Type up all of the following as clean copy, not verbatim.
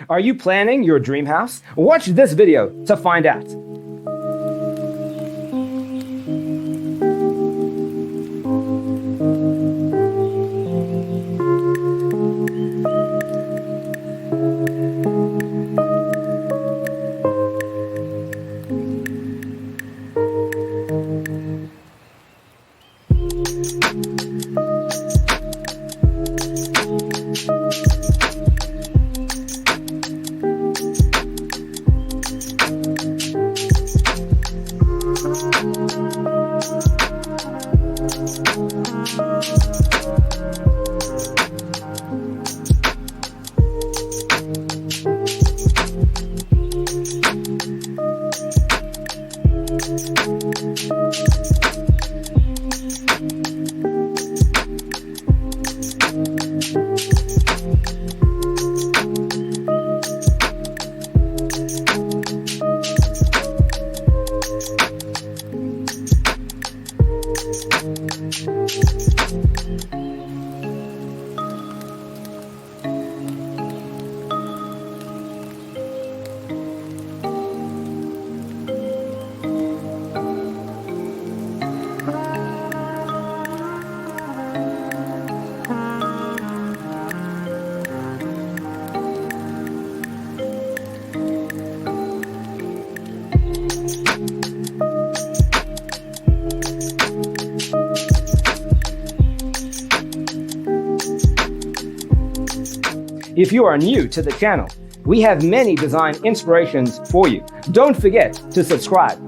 Are you planning your dream house? Watch this video to find out. If you are new to the channel, we have many design inspirations for you. Don't forget to subscribe.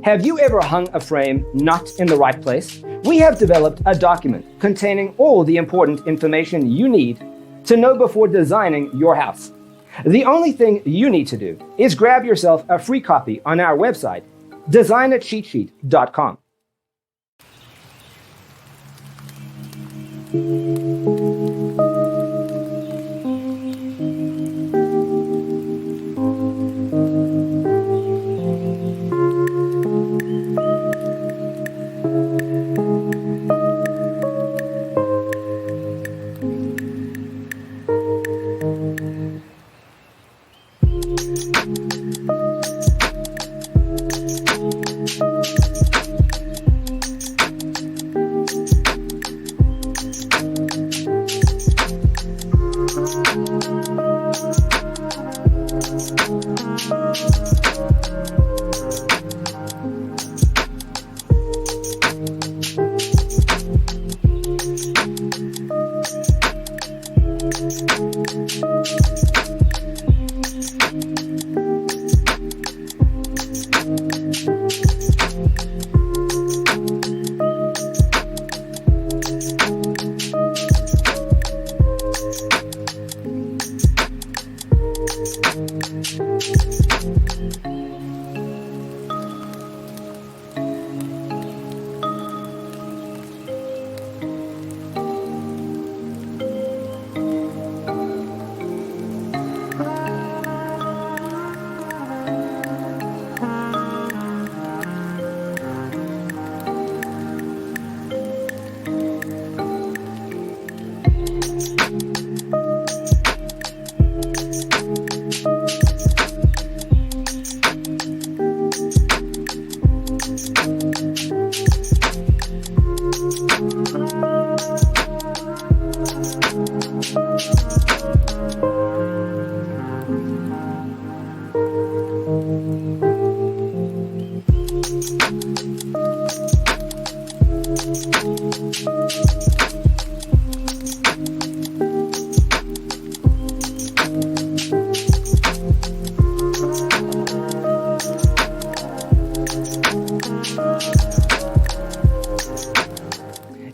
Have you ever hung a frame not in the right place? We have developed a document containing all the important information you need to know before designing your house. The only thing you need to do is grab yourself a free copy on our website, designitcheatsheet.com.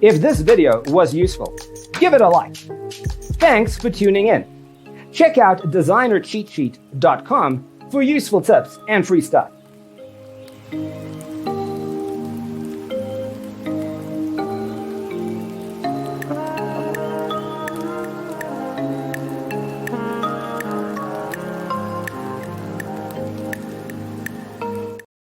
If this video was useful, give it a like. Thanks for tuning in. Check out designercheatsheet.com for useful tips and free stuff.